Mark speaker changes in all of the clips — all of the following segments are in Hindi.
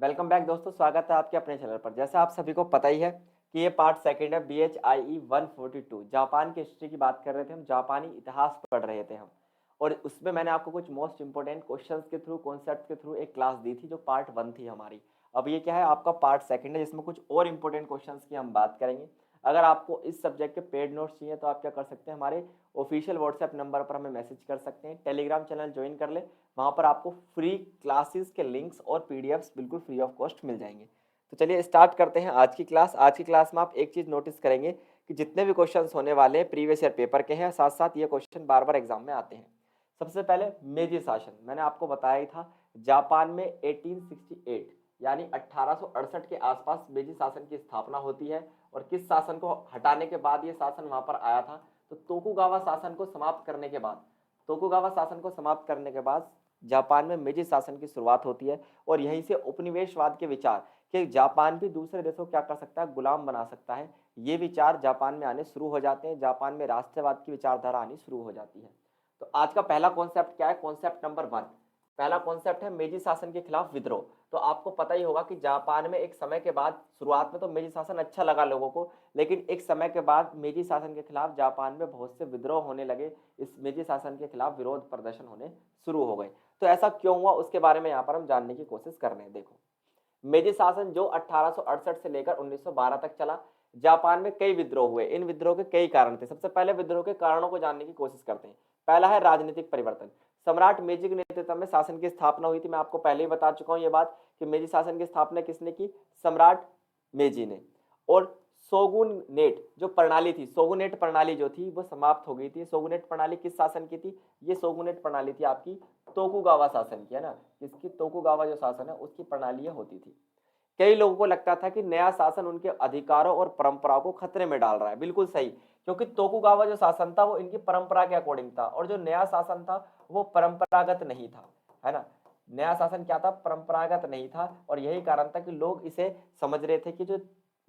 Speaker 1: वेलकम बैक दोस्तों, स्वागत है आपके अपने चैनल पर। जैसा आप सभी को पता ही है कि ये पार्ट सेकंड है BHIE 142। जापान की हिस्ट्री की बात कर रहे थे हम, जापानी इतिहास पढ़ रहे थे हम। और उसमें मैंने आपको कुछ मोस्ट इंपोर्टेंट क्वेश्चंस के थ्रू, कॉन्सेप्ट के थ्रू एक क्लास दी थी जो पार्ट 1 थी हमारी। अब ये क्या है, आपका पार्ट सेकंड है जिसमें कुछ और इंपॉर्टेंट क्वेश्चंस की हम बात करेंगे। अगर आपको इस सब्जेक्ट के पेड नोट्स चाहिए तो आप क्या कर सकते हैं, हमारे ऑफिशियल व्हाट्सएप नंबर पर हमें मैसेज कर सकते हैं। टेलीग्राम चैनल ज्वाइन कर ले, वहाँ पर आपको फ्री क्लासेस के लिंक्स और पीडीएफ्स बिल्कुल फ्री ऑफ कॉस्ट मिल जाएंगे। तो चलिए स्टार्ट करते हैं आज की क्लास। आज की क्लास में आप एक चीज़ नोटिस करेंगे कि जितने भी क्वेश्चंस होने वाले हैं प्रीवियस ईयर पेपर के हैं, साथ साथ ये क्वेश्चन बार बार एग्जाम में आते हैं। सबसे पहले मेजी शासन, मैंने आपको बताया ही था जापान में 1868 यानी 1868 के आसपास मेजी शासन की स्थापना होती है। और किस शासन को हटाने के बाद ये शासन वहां पर आया था, तो तोकुगावा शासन को समाप्त करने के बाद, तोकुगावा शासन को समाप्त करने के बाद जापान में मेजी शासन की शुरुआत होती है। और यहीं से उपनिवेशवाद के विचार कि जापान भी दूसरे देशों को क्या कर सकता है, गुलाम बना सकता है, ये विचार जापान में आने शुरू हो जाते हैं। जापान में राष्ट्रवाद की विचारधारा आनी शुरू हो जाती है। तो आज का पहला कॉन्सेप्ट क्या है, कॉन्सेप्ट नंबर 1। पहला कॉन्सेप्ट है मेजी शासन के खिलाफ विद्रोह। तो आपको पता ही होगा कि जापान में एक समय के बाद, शुरुआत में तो मेजी शासन अच्छा लगा लोगों को, लेकिन एक समय के बाद मेजी शासन के खिलाफ जापान में बहुत से विद्रोह होने लगे। इस मेजी शासन के खिलाफ विरोध प्रदर्शन होने शुरू हो गए। तो ऐसा क्यों हुआ, उसके बारे में यहाँ पर हम जानने की कोशिश कर रहे हैं। देखो, मेजी शासन जो 1868 से लेकर 1912 तक चला, जापान में कई विद्रोह हुए। इन विद्रोह के कई कारण थे। सबसे पहले विद्रोह के कारणों को जानने की कोशिश करते हैं। पहला है राजनीतिक परिवर्तन। सम्राट मेजी के नेतृत्व में शासन की स्थापना हुई थी। मैं आपको पहले ही बता चुका हूं ये बात कि मेजी शासन की स्थापना किसने की, सम्राट मेजी ने। और शोगुनेट जो प्रणाली थी, शोगुनेट प्रणाली जो थी वो समाप्त हो गई थी। शोगुनेट प्रणाली किस शासन की थी, ये शोगुनेट प्रणाली थी आपकी तोकुगावा शासन की, है ना। इसकी तोकुगावा जो शासन है उसकी प्रणाली होती थी। कई लोगों को लगता था कि नया शासन उनके अधिकारों और परंपराओं को खतरे में डाल रहा है। बिल्कुल सही, क्योंकि तोकुगावा जो शासन था वो इनकी परंपरा के अकॉर्डिंग था, और जो नया शासन था वो परंपरागत नहीं था, है ना। नया शासन क्या था, परंपरागत नहीं था। और यही कारण था कि लोग इसे समझ रहे थे कि जो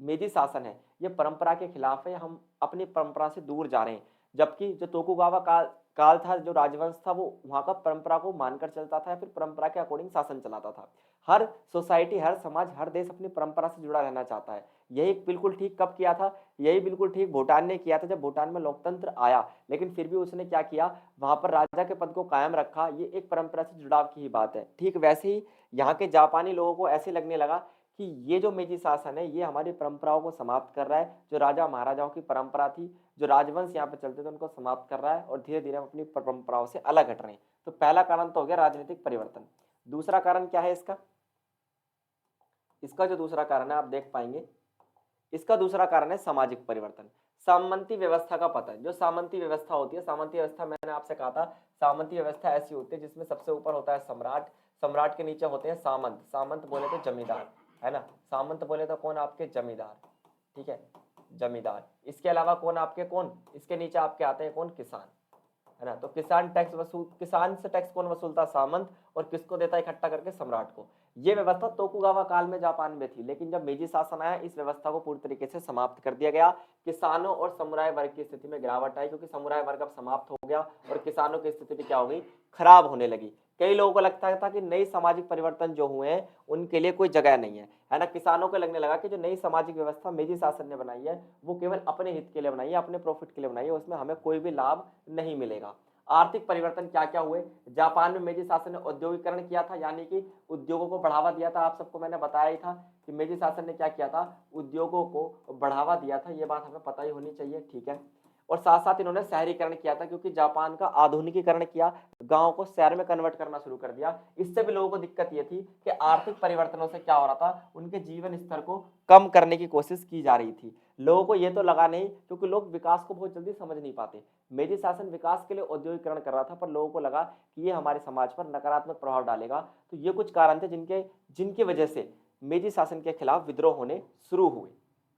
Speaker 1: मेजी शासन है ये परंपरा के खिलाफ है, हम अपनी परंपरा से दूर जा रहे हैं। जबकि जो तोकुगावा काल था, जो राजवंश था, वो वहां का परंपरा को मानकर चलता था या फिर परंपरा के अकॉर्डिंग शासन चलाता था। हर सोसाइटी, हर समाज, हर देश अपनी परंपरा से जुड़ा रहना चाहता है। यही बिल्कुल ठीक कब किया था, यही बिल्कुल ठीक भूटान ने किया था जब भूटान में लोकतंत्र आया। लेकिन फिर भी उसने क्या किया, वहां पर राजा के पद को कायम रखा। ये एक परंपरा से जुड़ाव की ही बात है। ठीक वैसे ही यहाँ के जापानी लोगों को ऐसे लगने लगा कि ये जो मेजी शासन है ये हमारी परंपराओं को समाप्त कर रहा है। जो राजा महाराजाओं की परंपरा थी, जो राजवंश यहाँ पे चलते थे, उनको समाप्त कर रहा है और धीरे धीरे हम अपनी परंपराओं से अलग हट रहे हैं। तो पहला कारण तो हो गया राजनीतिक परिवर्तन। दूसरा कारण क्या है इसका, इसका जो दूसरा कारण है आप देख पाएंगे, इसका दूसरा कारण है सामाजिक परिवर्तन। सामंती व्यवस्था का पतन। जो सामंती व्यवस्था होती है, सामंती व्यवस्था मैंने आपसे कहा था, सामंती व्यवस्था ऐसी होती है जिसमें सबसे ऊपर होता है सम्राट, सम्राट के नीचे होते हैं सामंत, सामंत बोले तो जमींदार, है ना। सामंत बोले तो कौन, आपके जमींदार, ठीक है, जमींदार। इसके अलावा कौन आपके, कौन इसके नीचे आपके आते हैं, कौन, किसान, है ना। तो किसान टैक्स वसूल, किसान से टैक्स कौन वसूलता, सामंत, और किसको देता है इकट्ठा करके, सम्राट को। ये व्यवस्था तोकुगावा काल में जापान में थी, लेकिन जब मेजी शासन आया इस व्यवस्था को पूरी तरीके से समाप्त कर दिया गया। किसानों और समुराय वर्ग की स्थिति में गिरावट आई, क्योंकि समुराय वर्ग अब समाप्त हो गया और किसानों की स्थिति भी क्या हो गई, खराब होने लगी। कई लोगों को लगता था कि नई सामाजिक परिवर्तन जो हुए हैं उनके लिए कोई जगह नहीं है ना। किसानों को लगने लगा कि जो नई सामाजिक व्यवस्था मेजी शासन ने बनाई है वो केवल अपने हित के लिए बनाई है, अपने प्रॉफिट के लिए बनाई है, उसमें हमें कोई भी लाभ नहीं मिलेगा। आर्थिक परिवर्तन क्या क्या हुए, जापान में मेजी शासन ने औद्योगिकरण किया था, यानी कि उद्योगों को बढ़ावा दिया था। आप सबको मैंने बताया ही था कि मेजी शासन ने क्या किया था, उद्योगों को बढ़ावा दिया था। ये बात हमें पता ही होनी चाहिए, ठीक है। और साथ साथ इन्होंने शहरीकरण किया था, क्योंकि जापान का आधुनिकीकरण किया, गांव को शहर में कन्वर्ट करना शुरू कर दिया। इससे भी लोगों को दिक्कत ये थी कि आर्थिक परिवर्तनों से क्या हो रहा था, उनके जीवन स्तर को कम करने की कोशिश की जा रही थी। लोगों को ये तो लगा नहीं, क्योंकि लोग विकास को बहुत जल्दी समझ नहीं पाते। मेजी शासन विकास के लिए औद्योगिकरण कर रहा था, पर लोगों को लगा कि ये हमारे समाज पर नकारात्मक प्रभाव डालेगा। तो ये कुछ कारण थे जिनकी वजह से मेजी शासन के खिलाफ विद्रोह होने शुरू हुए।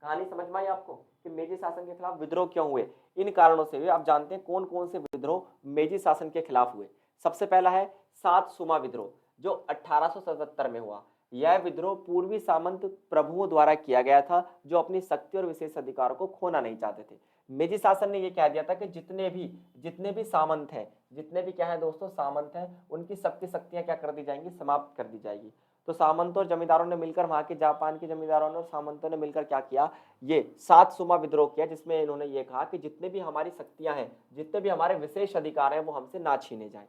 Speaker 1: कहानी समझ में आई आपको कि मेजी शासन के खिलाफ विद्रोह क्यों हुए, इन कारणों से हुए। आप जानते हैं कौन कौन से विद्रोह मेजी शासन के खिलाफ हुए। सबसे पहला है सात सुमा विद्रोह, जो 1877 में हुआ। यह विद्रोह पूर्वी सामंत प्रभुओं द्वारा किया गया था, जो अपनी शक्ति और विशेष अधिकारों को खोना नहीं चाहते थे। मेजी शासन ने यह कह दिया था कि जितने भी सामंत हैं, जितने भी क्या है दोस्तों, सामंत हैं, उनकी सबकी शक्तियां क्या कर दी जाएंगी, समाप्त कर दी जाएगी। तो सामंतों और जमींदारों ने मिलकर, वहां के जापान के जमींदारों ने और सामंतों ने मिलकर क्या किया, ये सातसुमा विद्रोह किया, जिसमें इन्होंने ये कहा कि जितने भी हमारी शक्तियां हैं, जितने भी हमारे विशेष अधिकार हैं, वो हमसे ना छीने जाएं।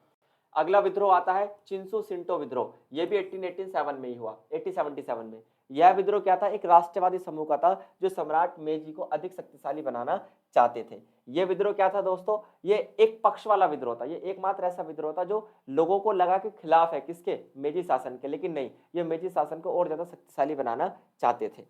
Speaker 1: अगला विद्रोह आता है चिंसू सिंटो विद्रोह। ये भी 1887 में ही हुआ, 1877 में। यह विद्रोह क्या था, एक राष्ट्रवादी समूह का था जो सम्राट मेजी को अधिक शक्तिशाली बनाना चाहते थे। ये विद्रोह क्या था दोस्तों, ये एक पक्ष वाला विद्रोह था। ये एकमात्र ऐसा विद्रोह था जो लोगों को लगा कि खिलाफ है किसके, मेजी शासन के, लेकिन नहीं, ये मेजी शासन को और ज्यादा शक्तिशाली बनाना चाहते थे।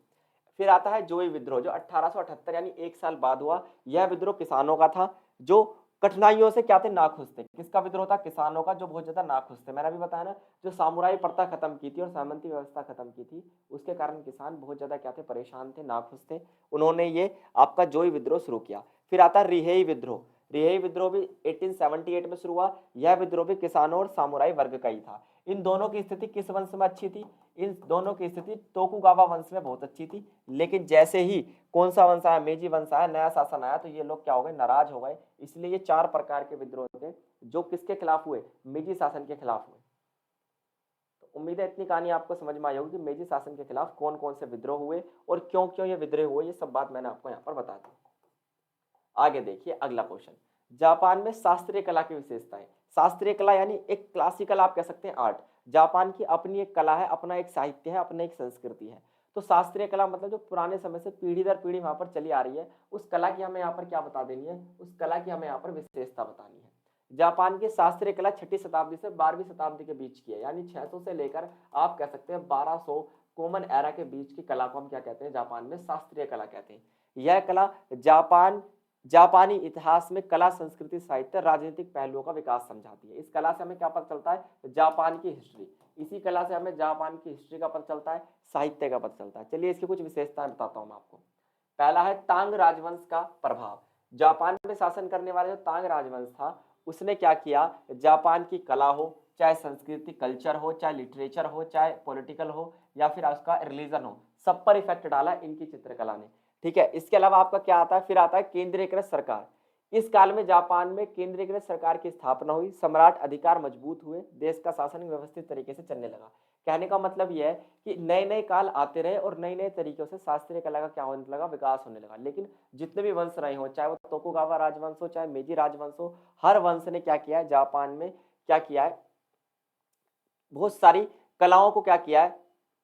Speaker 1: फिर आता है जोई विद्रोह, जो 1878 यानी एक साल बाद हुआ। यह विद्रोह किसानों का था जो कठिनाइयों से क्या थे, नाखुश थे। किसका विद्रोह था, किसानों का, जो बहुत ज्यादा नाखुश थे। मैंने अभी बताया ना, जो सामुराई प्रथा खत्म की थी और सामंती व्यवस्था खत्म की थी, उसके कारण किसान बहुत ज्यादा क्या थे, परेशान थे, नाखुश थे। उन्होंने ये आपका जोई विद्रोह शुरू किया। फिर आता है रिहेई विद्रोह। रिहेई विद्रोह भी 1878 में शुरू हुआ। यह विद्रोह भी किसानों और सामुराई वर्ग का ही था। इन दोनों की स्थिति किस वंश में अच्छी थी, इन दोनों की स्थिति तोकुगावा वंश में बहुत अच्छी थी। लेकिन जैसे ही कौन सा वंश आया, मेजी वंश आया, नया शासन आया, तो ये लोग क्या हो गए, नाराज हो गए। इसलिए ये 4 प्रकार के विद्रोह थे जो किसके खिलाफ हुए, मेजी शासन के खिलाफ हुए। तो उम्मीद है इतनी कहानी आपको समझ में आई होगी कि मेजी शासन के खिलाफ कौन कौन से विद्रोह हुए और क्यों क्यों ये विद्रोह हुए, ये सब बात मैंने आपको यहाँ पर बता दी। आगे देखिए अगला क्वेश्चन, जापान में शास्त्रीय कला की विशेषताएं। शास्त्रीय कला यानी एक क्लासिकल आप कह सकते हैं आर्ट। जापान की अपनी एक कला है, अपना एक साहित्य है, अपनी एक संस्कृति है। तो शास्त्रीय कला मतलब जो पुराने समय से पीढ़ी दर पीढ़ी वहां पर चली आ रही है, उस कला की हमें यहाँ पर क्या बता देनी है, उस कला की हमें यहाँ पर विशेषता बतानी है। जापान की शास्त्रीय कला 6ठी शताब्दी से 12वीं शताब्दी के बीच की है, यानी 600 से लेकर आप कह सकते हैं 1200 कॉमन एरा के बीच की कला को हम क्या कहते हैं, जापान में शास्त्रीय कला कहते हैं। यह कला जापानी इतिहास में कला, संस्कृति, साहित्य, राजनीतिक पहलुओं का विकास समझाती है। इस कला से हमें क्या पता चलता है, जापान की हिस्ट्री। इसी कला से हमें जापान की हिस्ट्री का पता चलता है, साहित्य का पता चलता है। चलिए इसकी कुछ विशेषताएं बताता हूं मैं आपको। पहला है तांग राजवंश का प्रभाव। जापान में शासन करने वाला जो तांग राजवंश था, उसने क्या किया, जापान की कला हो, चाहे संस्कृति कल्चर हो, चाहे लिटरेचर हो, चाहे पॉलिटिकल हो, या फिर उसका रिलीजन हो, सब पर इफेक्ट डाला इनकी चित्रकला ने। ठीक है, इसके अलावा आपका क्या आता है, फिर आता है केंद्रीकृत सरकार। इस काल में जापान में केंद्रीकृत सरकार की स्थापना हुई, सम्राट अधिकार मजबूत हुए, देश का शासन व्यवस्थित तरीके से चलने लगा। कहने का मतलब यह है कि नए नए काल आते रहे और नए नए तरीकों से शास्त्रीय कला का क्या होने लगा, विकास होने लगा। लेकिन जितने भी वंश रहे हो, चाहे वो तोकुगावा राजवंश हो, चाहे मेजी राजवंश हो, हर वंश ने क्या किया है, जापान में क्या किया है, बहुत सारी कलाओं को क्या किया है,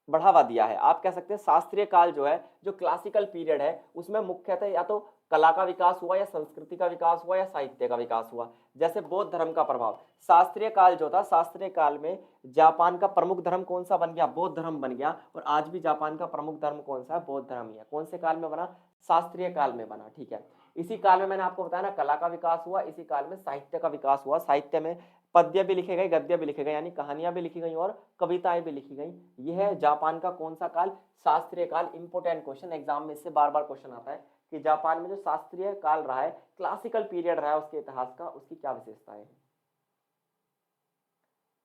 Speaker 1: बढ़ावा दिया है। आप कह सकते हैं शास्त्रीय काल जो है, जो क्लासिकल पीरियड है, उसमें मुख्यतः या तो कला का विकास हुआ, या संस्कृति का विकास हुआ, या साहित्य का विकास हुआ। जैसे बौद्ध धर्म का प्रभाव, शास्त्रीय काल जो था, शास्त्रीय काल में जापान का प्रमुख धर्म कौन सा बन गया, बौद्ध धर्म बन गया। और आज भी जापान का प्रमुख धर्म कौन सा है, बौद्ध धर्म ही है। कौन से काल में बना, शास्त्रीय काल में बना। ठीक है, इसी काल में मैंने आपको बताया ना, कला का विकास हुआ, इसी काल में साहित्य का विकास हुआ। साहित्य में पद्य भी लिखे गए, गद्य भी लिखे गए, यानी कहानियां भी लिखी गई और कविताएं भी लिखी गई। यह है जापान का कौन सा काल, शास्त्रीय काल। इंपोर्टेंट क्वेश्चन, एग्जाम में इससे बार बार क्वेश्चन आता है कि जापान में जो शास्त्रीय काल रहा है, क्लासिकल पीरियड रहा है उसके इतिहास का, उसकी क्या विशेषताएं हैं।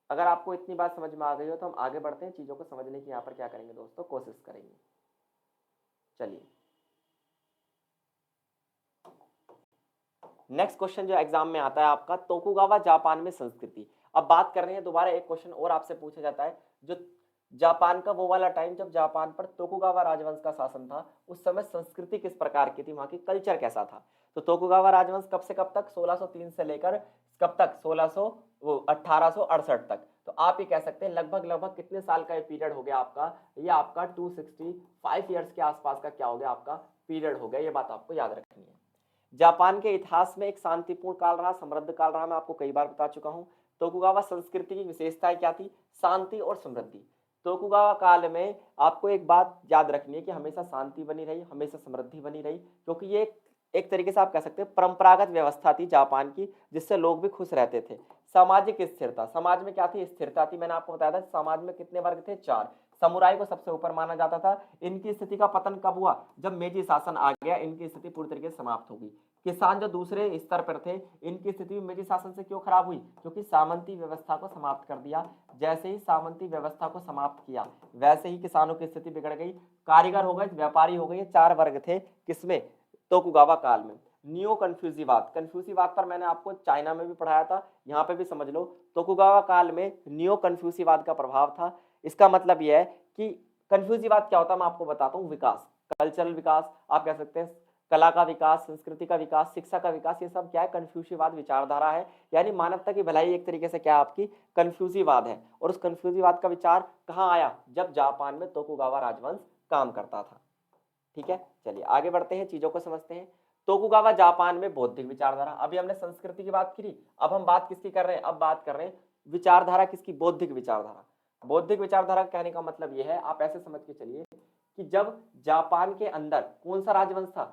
Speaker 1: अगर आपको इतनी बात समझ में आ गई हो तो हम आगे बढ़ते हैं, चीजों को समझने की यहाँ पर क्या करेंगे दोस्तों, कोशिश करेंगे। चलिए नेक्स्ट क्वेश्चन जो एग्जाम में आता है आपका, तोकुगावा जापान में संस्कृति। अब बात कर रहे हैं दोबारा, एक क्वेश्चन और आपसे पूछा जाता है, जो जापान का वो वाला टाइम जब जापान पर तोकुगावा राजवंश का शासन था, उस समय संस्कृति किस प्रकार की थी, वहां की कल्चर कैसा था। तो तोकुगावा राजवंश कब से कब तक, 1603 से लेकर कब तक, 1868 तक। तो आप ये कह सकते हैं लगभग लगभग कितने साल का ये पीरियड हो गया आपका, ये आपका 265 ईयर्स के आसपास का क्या हो गया, आपका पीरियड हो गया। ये बात आपको याद रखनी है। जापान के इतिहास में एक शांतिपूर्ण काल रहा, समृद्ध काल रहा, मैं आपको कई बार बता चुका हूं। तोकुगावा संस्कृति की विशेषताएं क्या थी, शांति और समृद्धि। तोकुगावा काल में आपको एक बात याद रखनी है कि हमेशा शांति बनी रही, हमेशा समृद्धि बनी रही, क्योंकि ये एक तरीके से आप कह सकते हैं परंपरागत व्यवस्था थी जापान की, जिससे लोग भी खुश रहते थे। सामाजिक स्थिरता, समाज में क्या थी, स्थिरता थी। मैंने आपको बताया था समाज में कितने वर्ग थे, 4। समुराई को सबसे ऊपर माना जाता था। इनकी स्थिति का पतन कब हुआ, जब मेजी शासन आ गया, इनकी स्थिति पूरी तरीके से समाप्त होगी। किसान जो दूसरे स्तर पर थे, इनकी स्थिति मेजी शासन से क्यों खराब हुई, क्योंकि सामंती व्यवस्था को समाप्त कर दिया। जैसे ही सामंती व्यवस्था को समाप्त किया, वैसे ही किसानों की स्थिति बिगड़ गई। कारीगर हो गए, व्यापारी हो गए, ये 4 वर्ग थे किसमें, तोकुगावा काल में। नियो कन्फ्यूजीवाद, कन्फ्यूजीवाद पर मैंने आपको चाइना में भी पढ़ाया था, यहाँ पे भी समझ लो। तोकुगावा काल में नियो कन्फ्यूजीवाद का प्रभाव था। इसका मतलब यह है कि कन्फ्यूजिवाद क्या होता है मैं आपको बताता हूँ। विकास, कल्चरल विकास, आप कह सकते हैं कला का विकास, संस्कृति का विकास, शिक्षा का विकास, ये सब क्या है, कन्फ्यूशिवाद विचारधारा है। यानी मानवता की भलाई एक तरीके से क्या आपकी कन्फ्यूजिवाद है। और उस कन्फ्यूजिवाद का विचार कहाँ आया, जब जापान में तोकुगावा राजवंश काम करता था। ठीक है, चलिए आगे बढ़ते हैं, चीजों को समझते हैं। तोकुगावा जापान में बौद्धिक विचारधारा, अभी हमने संस्कृति की बात की, अब हम बात किसकी कर रहे हैं, अब बात कर रहे हैं विचारधारा किसकी, बौद्धिक विचारधारा। बौद्धिक विचारधारा कहने का मतलब यह है, आप ऐसे समझ के चलिए कि जब जापान के अंदर कौन सा राजवंश था,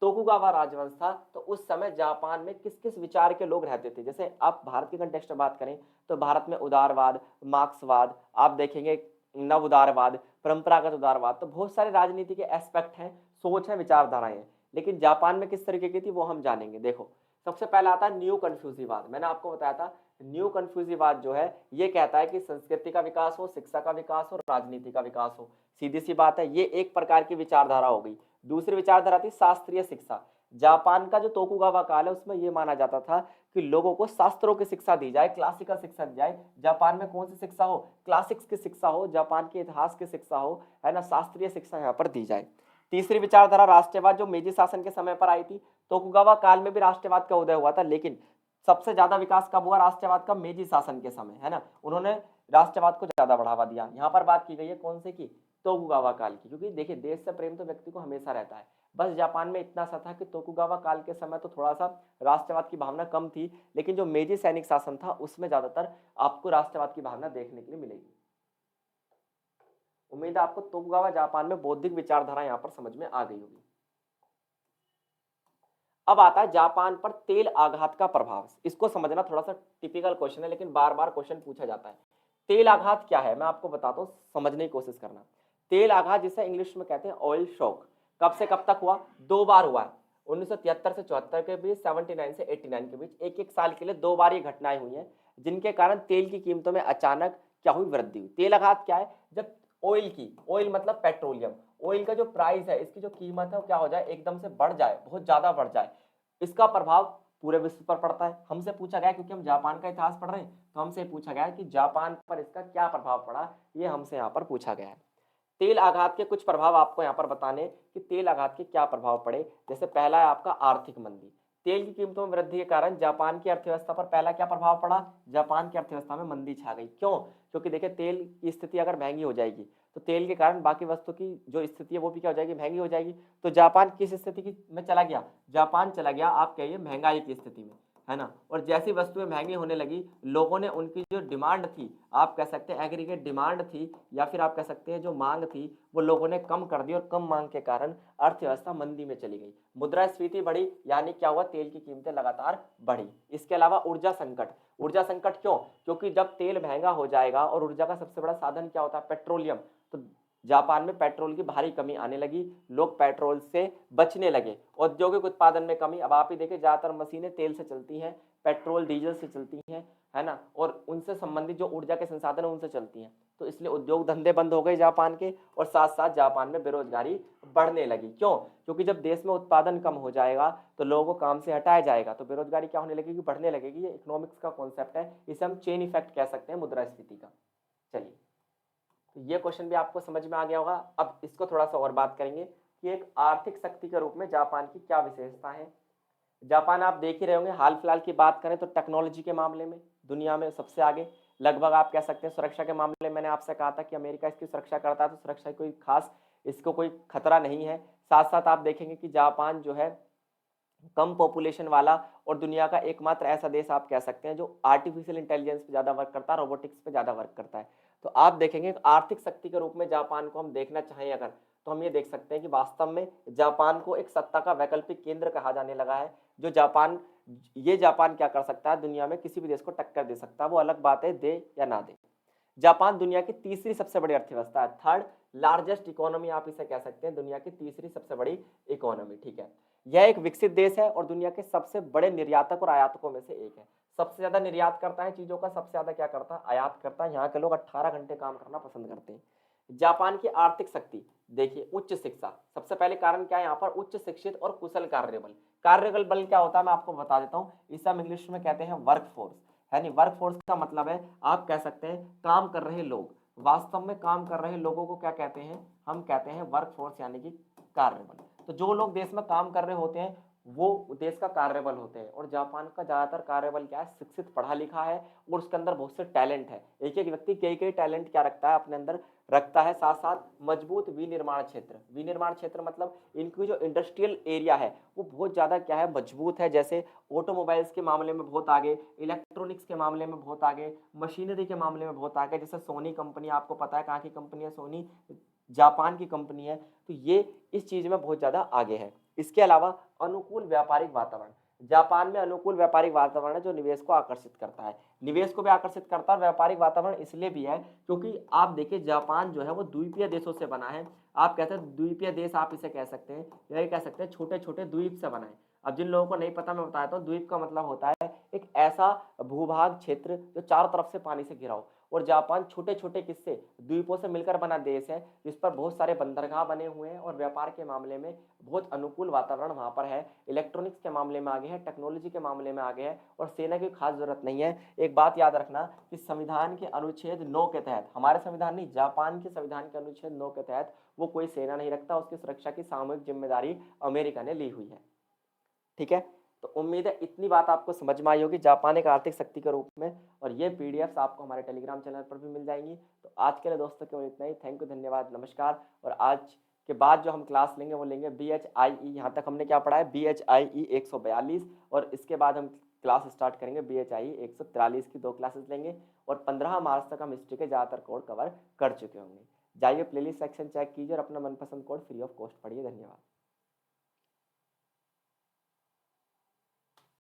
Speaker 1: तोकुगावा राजवंश था, तो उस समय जापान में किस किस विचार के लोग रहते थे। जैसे आप भारत के कंटेक्स्ट में बात करें तो भारत में उदारवाद, मार्क्सवाद, आप देखेंगे नव उदारवाद, परंपरागत उदारवाद, तो बहुत सारे राजनीति के एस्पेक्ट हैं, सोच है, विचारधाराएं हैं। लेकिन जापान में किस तरीके की थी वो हम जानेंगे। देखो, सबसे पहला आता है न्यू कन्फ्यूजिवाद। मैंने आपको बताया था न्यू कन्फ्यूजिवाद जो है ये कहता है कि संस्कृति का विकास हो, शिक्षा का विकास हो, राजनीति का विकास हो। सीधी सी बात है, ये एक प्रकार की विचारधारा हो गई। दूसरी विचारधारा थी शास्त्रीय शिक्षा। जापान का जो तोकुगावा काल है उसमें यह माना जाता था कि लोगों को शास्त्रों की शिक्षा दी जाए, क्लासिकल शिक्षा दी जाए। जापान में कौन सी शिक्षा हो, क्लासिक्स की शिक्षा हो, जापान के इतिहास की शिक्षा हो, है ना, शास्त्रीय शिक्षा यहाँ पर दी जाए। तीसरी विचारधारा राष्ट्रवाद, जो मेजी शासन के समय पर आई थी। तोकुगावा काल में भी राष्ट्रवाद का उदय हुआ था, लेकिन सबसे ज्यादा विकास कब हुआ राष्ट्रवाद का, मेजी शासन के समय, है ना, उन्होंने राष्ट्रवाद को ज्यादा बढ़ावा दिया। यहाँ पर बात की गई है कौन से की, तोकुगावा काल की। क्योंकि देखिए देश से प्रेम तो व्यक्ति को हमेशा रहता है। बस जापान में इतना सा था कि तोकुगावा काल के समय तो थोड़ा सा राष्ट्रवाद की भावना कम थी, लेकिन जो मेजी सैनिक शासन था उसमें ज्यादातर आपको राष्ट्रवाद की भावना देखने के लिए मिलेगी। उम्मीद है आपको तोकुगावा जापान में बौद्धिक विचारधारा यहां पर समझ में आ गई होगी। अब आता है जापान पर तेल आघात का प्रभाव। इसको समझना थोड़ा सा टिपिकल क्वेश्चन है, लेकिन बार बार क्वेश्चन पूछा जाता है। तेल आघात क्या है मैं आपको बताता हूं, समझने की कोशिश करना। तेल आघात जिसे इंग्लिश में कहते हैं ऑयल शॉक, कब से कब तक हुआ, दो बार हुआ है। 1973 से 74 के बीच, 79 से 89 के बीच, एक एक साल के लिए दो बार ये घटनाएं हुई हैं, जिनके कारण तेल की कीमतों में अचानक क्या हुई, वृद्धि हुई। तेल आघात क्या है, जब ऑयल की, ऑयल मतलब पेट्रोलियम, ऑयल का जो प्राइस है, इसकी जो कीमत है वो क्या हो जाए, एकदम से बढ़ जाए, बहुत ज्यादा बढ़ जाए। इसका प्रभाव पूरे विश्व पर पड़ता है। हमसे पूछा गया, क्योंकि हम जापान का इतिहास पढ़ रहे हैं, तो हमसे पूछा गया कि जापान पर इसका क्या प्रभाव पड़ा, ये हमसे यहाँ पर पूछा गया है। तेल आघात के कुछ प्रभाव आपको यहाँ पर बताने कि तेल आघात के क्या प्रभाव पड़े। जैसे पहला है आपका आर्थिक मंदी। तेल की कीमतों में वृद्धि के कारण जापान की अर्थव्यवस्था पर पहला क्या प्रभाव पड़ा, जापान की अर्थव्यवस्था में मंदी छा गई। क्यों, क्योंकि देखिए तेल की स्थिति अगर महंगी हो जाएगी तो तेल के कारण बाकी वस्तु की जो स्थिति है वो भी क्या हो जाएगी, महंगी हो जाएगी। तो जापान किस स्थिति की में चला गया, जापान चला गया आप कहिए महंगाई की स्थिति में, है ना। और जैसी वस्तुएं महंगी होने लगी, लोगों ने उनकी जो डिमांड थी, आप कह सकते हैं एग्रीगेट डिमांड थी, या फिर आप कह सकते हैं जो मांग थी, वो लोगों ने कम कर दी, और कम मांग के कारण अर्थव्यवस्था मंदी में चली गई, मुद्रास्फीति बढ़ी, यानी क्या हुआ, तेल की कीमतें लगातार बढ़ी। इसके अलावा ऊर्जा संकट। ऊर्जा संकट क्यों, क्योंकि जब तेल महंगा हो जाएगा और ऊर्जा का सबसे बड़ा साधन क्या होता है, पेट्रोलियम, तो जापान में पेट्रोल की भारी कमी आने लगी, लोग पेट्रोल से बचने लगे, औद्योगिक उत्पादन में कमी। अब आप ही देखिए ज्यादातर मशीनें तेल से चलती हैं, पेट्रोल डीजल से चलती हैं, है ना, और उनसे संबंधित जो ऊर्जा के संसाधन है उनसे चलती हैं। तो इसलिए उद्योग धंधे बंद हो गए जापान के, और साथ साथ जापान में बेरोजगारी बढ़ने लगी। क्यों, क्योंकि जब देश में उत्पादन कम हो जाएगा तो लोगों को काम से हटाया जाएगा, तो बेरोजगारी क्या होने लगेगी, बढ़ने लगेगी। ये इकोनॉमिक्स का कॉन्सेप्ट है, इसे हम चेन इफेक्ट कह सकते हैं मुद्रास्फीति का। चलिए, तो ये क्वेश्चन भी आपको समझ में आ गया होगा। अब इसको थोड़ा सा और बात करेंगे कि एक आर्थिक शक्ति के रूप में जापान की क्या विशेषता है। जापान आप देख ही रहे होंगे, हाल फिलहाल की बात करें तो टेक्नोलॉजी के मामले में दुनिया में सबसे आगे, लगभग आप कह सकते हैं। सुरक्षा के मामले में मैंने आपसे कहा था कि अमेरिका इसकी सुरक्षा करता है, तो सुरक्षा कोई खास इसको कोई खतरा नहीं है। साथ साथ आप देखेंगे कि जापान जो है कम पॉपुलेशन वाला और दुनिया का एकमात्र ऐसा देश आप कह सकते हैं जो आर्टिफिशियल इंटेलिजेंस पे ज्यादा वर्क करता है, रोबोटिक्स पे ज्यादा वर्क करता है। तो आप देखेंगे आर्थिक शक्ति के रूप में जापान को हम देखना चाहें अगर, तो हम ये देख सकते हैं कि वास्तव में जापान को एक सत्ता का वैकल्पिक केंद्र कहा जाने लगा है। जो जापान, ये जापान क्या कर सकता है, दुनिया में किसी भी देश को टक्कर दे सकता है, वो अलग बात है दे या ना दे। जापान दुनिया की तीसरी सबसे बड़ी अर्थव्यवस्था है, थर्ड लार्जेस्ट इकोनॉमी आप इसे कह सकते हैं, दुनिया की तीसरी सबसे बड़ी इकोनॉमी, ठीक है। यह एक विकसित देश है और दुनिया के सबसे बड़े निर्यातक और आयातकों में से एक है। सबसे ज्यादा निर्यात करता है चीजों का, सबसे ज्यादा क्या करता है, आयात करता है। यहाँ के लोग 18 घंटे काम करना पसंद करते हैं। जापान की आर्थिक शक्ति देखिए, उच्च शिक्षा, सबसे पहले कारण क्या है यहाँ पर, उच्च शिक्षित और कुशल कार्यबल। कार्यबल बल क्या होता है मैं आपको बता देता हूँ, इसे हम इंग्लिश में कहते हैं वर्क फोर्स, है नहीं। वर्क फोर्स का मतलब है आप कह सकते हैं काम कर रहे लोग। वास्तव में काम कर रहे लोगों को क्या कहते हैं? हम कहते हैं वर्कफोर्स यानी कि कार्यबल। तो जो लोग देश में काम कर रहे होते हैं वो देश का कार्यबल होते हैं। और जापान का ज़्यादातर कार्यबल क्या है? शिक्षित पढ़ा लिखा है और उसके अंदर बहुत से टैलेंट है। एक एक व्यक्ति कई कई टैलेंट क्या रखता है अपने अंदर, रखता है। साथ साथ मजबूत विनिर्माण क्षेत्र, विनिर्माण क्षेत्र मतलब इनकी जो इंडस्ट्रियल एरिया है वो बहुत ज़्यादा क्या है? मजबूत है। जैसे ऑटोमोबाइल्स के मामले में बहुत आगे, इलेक्ट्रॉनिक्स के मामले में बहुत आगे, मशीनरी के मामले में बहुत आगे। जैसे सोनी कंपनी, आपको पता है कहाँ की कंपनी है सोनी? जापान की कंपनी है। तो ये इस चीज़ में बहुत ज़्यादा आगे है। इसके अलावा अनुकूल व्यापारिक वातावरण, जापान में अनुकूल व्यापारिक वातावरण है जो निवेश को आकर्षित करता है। निवेश को भी आकर्षित करता है। व्यापारिक वातावरण इसलिए भी है क्योंकि आप देखिए जापान जो है वो द्वीपीय देशों से बना है। आप कहते हैं द्वीपीय देश, आप इसे कह सकते हैं, या ये कह सकते हैं छोटे छोटे द्वीप से बना है। अब जिन लोगों को नहीं पता मैं बताता हूँ, द्वीप का मतलब होता है एक ऐसा भूभाग क्षेत्र जो चारों तरफ से पानी से घिरा हो। और जापान छोटे छोटे किस्से द्वीपों से मिलकर बना देश है जिस पर बहुत सारे बंदरगाह बने हुए हैं और व्यापार के मामले में बहुत अनुकूल वातावरण वहाँ पर है। इलेक्ट्रॉनिक्स के मामले में आगे है, टेक्नोलॉजी के मामले में आगे है और सेना की खास जरूरत नहीं है। एक बात याद रखना कि संविधान के अनुच्छेद 9 के तहत, हमारे संविधान नहीं, जापान के संविधान के अनुच्छेद 9 के तहत वो कोई सेना नहीं रखता। उसकी सुरक्षा की सामूहिक जिम्मेदारी अमेरिका ने ली हुई है। ठीक है, तो उम्मीद है इतनी बात आपको समझ में आई होगी जापान एक आर्थिक शक्ति के रूप में। और ये पीडीएफ्स आपको हमारे टेलीग्राम चैनल पर भी मिल जाएंगी। तो आज के लिए दोस्तों केवल इतना ही। थैंक यू, धन्यवाद, नमस्कार। और आज के बाद जो हम क्लास लेंगे वो लेंगे BHIE। यहाँ तक हमने क्या पढ़ा है? BHIE 142। और इसके बाद हम क्लास स्टार्ट करेंगे BHIE 143 की 2 क्लासेस लेंगे। और 15 मार्च तक हम हिस्ट्री के ज़्यादातर कोड कवर कर चुके होंगे। जाइए प्लेलिस्ट सेक्शन चेक कीजिए और अपना मनपसंद कोड फ्री ऑफ कॉस्ट पढ़िए। धन्यवाद।